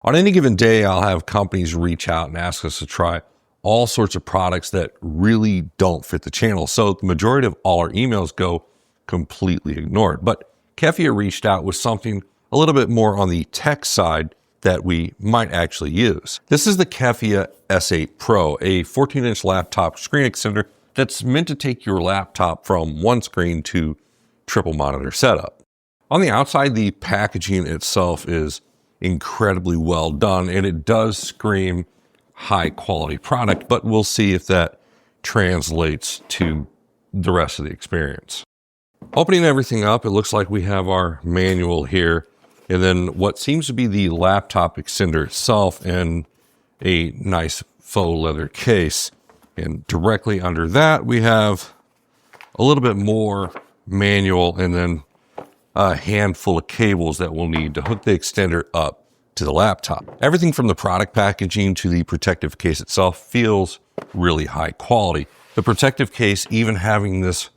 On any given day, I'll have companies reach out and ask us to try all sorts of products that really don't fit the channel. So the majority of all our emails go completely ignored. But KEFEYA reached out with something a little bit more on the tech side that we might actually use. This is the KEFEYA S8 Pro, a 14-inch laptop screen extender that's meant to take your laptop from one screen to triple monitor setup. On the outside, the packaging itself is incredibly well done, and it does scream high quality product, but we'll see if that translates to the rest of the experience. Opening everything up, it looks like we have our manual here, and then what seems to be the laptop extender itself in a nice faux leather case. And directly under that, we have a little bit more manual and then a handful of cables that we'll need to hook the extender up to the laptop. Everything from the product packaging to the protective case itself feels really high quality. The protective case even having this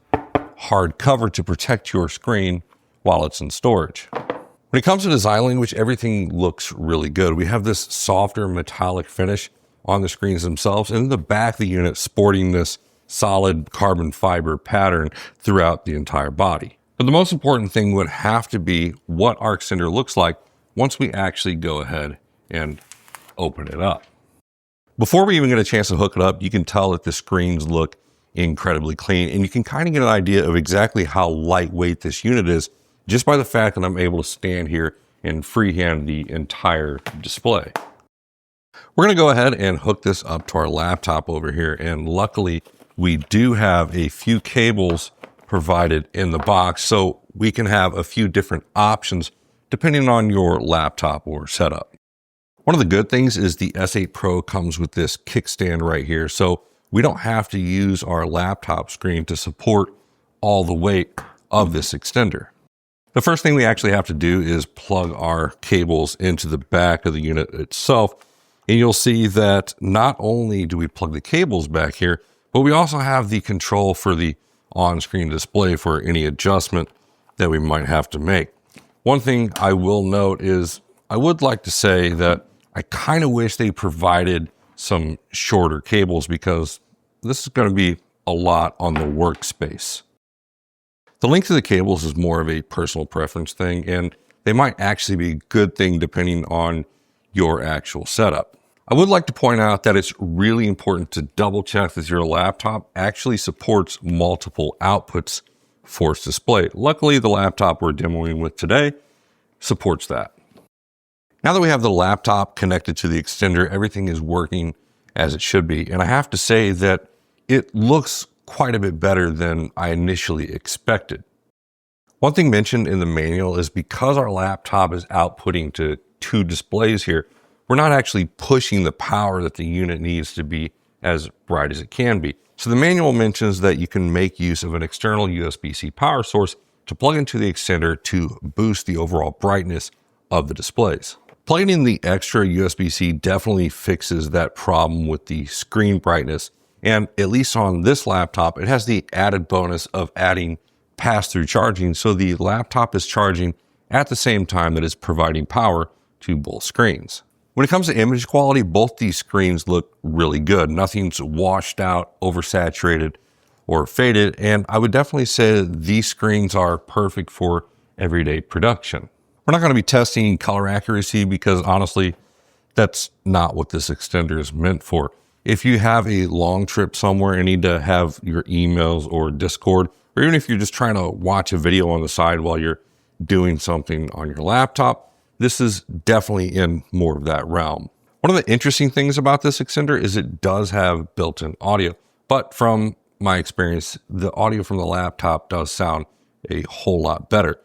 hard cover to protect your screen while it's in storage. When it comes to design language, everything looks really good. We have this softer metallic finish on the screens themselves, and in the back of the unit sporting this solid carbon fiber pattern throughout the entire body. But the most important thing would have to be what our extender looks like once we actually go ahead and open it up. Before we even get a chance to hook it up, you can tell that the screens look incredibly clean, and you can kind of get an idea of exactly how lightweight this unit is just by the fact that I'm able to stand here and freehand the entire display. We're going to go ahead and hook this up to our laptop over here, and luckily we do have a few cables provided in the box, so we can have a few different options depending on your laptop or setup. One of the good things is the S8 Pro comes with this kickstand right here, so we don't have to use our laptop screen to support all the weight of this extender. The first thing we actually have to do is plug our cables into the back of the unit itself, and you'll see that not only do we plug the cables back here, but we also have the control for the on-screen display for any adjustment that we might have to make. One thing I will note is I would like to say that I kind of wish they provided some shorter cables because this is going to be a lot on the workspace. The length of the cables is more of a personal preference thing, and they might actually be a good thing depending on your actual setup. I would like to point out that it's really important to double check that your laptop actually supports multiple outputs for its display. Luckily, the laptop we're demoing with today supports that. Now that we have the laptop connected to the extender, everything is working as it should be. And I have to say that it looks quite a bit better than I initially expected. One thing mentioned in the manual is because our laptop is outputting to two displays here, we're not actually pushing the power that the unit needs to be as bright as it can be. So the manual mentions that you can make use of an external USB-C power source to plug into the extender to boost the overall brightness of the displays. Plugging in the extra USB-C definitely fixes that problem with the screen brightness, and at least on this laptop, it has the added bonus of adding pass-through charging, so the laptop is charging at the same time that it's providing power to both screens. When it comes to image quality, both these screens look really good. Nothing's washed out, oversaturated, or faded, and I would definitely say that these screens are perfect for everyday production. We're not going to be testing color accuracy because honestly, that's not what this extender is meant for. If you have a long trip somewhere and need to have your emails or Discord, or even if you're just trying to watch a video on the side while you're doing something on your laptop, this is definitely in more of that realm. One of the interesting things about this extender is it does have built-in audio, but from my experience, the audio from the laptop does sound a whole lot better.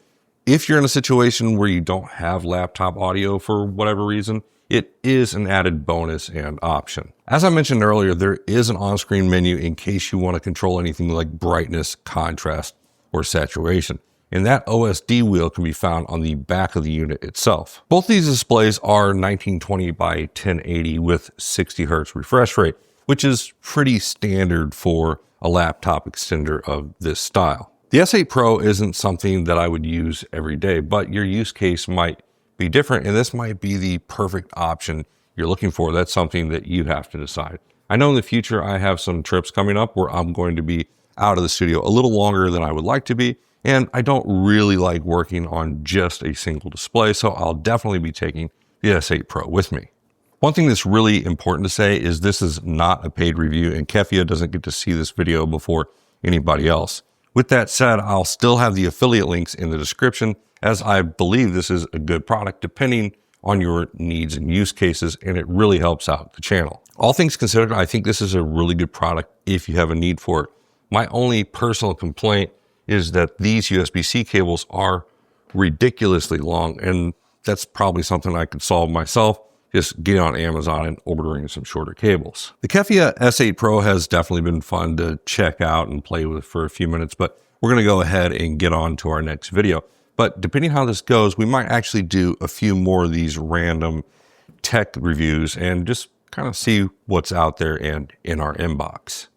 If you're in a situation where you don't have laptop audio for whatever reason, it is an added bonus and option. As I mentioned earlier, there is an on-screen menu in case you want to control anything like brightness, contrast, or saturation. And that OSD wheel can be found on the back of the unit itself. Both these displays are 1920 by 1080 with 60 Hz refresh rate, which is pretty standard for a laptop extender of this style. The S8 Pro isn't something that I would use every day, but your use case might be different, and this might be the perfect option you're looking for. That's something that you have to decide. I know in the future I have some trips coming up where I'm going to be out of the studio a little longer than I would like to be, and I don't really like working on just a single display, so I'll definitely be taking the S8 Pro with me. One thing that's really important to say is this is not a paid review, and KEFEYA doesn't get to see this video before anybody else. With that said, I'll still have the affiliate links in the description, as I believe this is a good product depending on your needs and use cases, and it really helps out the channel. All things considered, I think this is a really good product if you have a need for it. My only personal complaint is that these USB-C cables are ridiculously long, and that's probably something I could solve myself, just getting on Amazon and ordering some shorter cables. The KEFEYA S8 Pro has definitely been fun to check out and play with for a few minutes, but we're going to go ahead and get on to our next video. But depending how this goes, we might actually do a few more of these random tech reviews and just kind of see what's out there and in our inbox.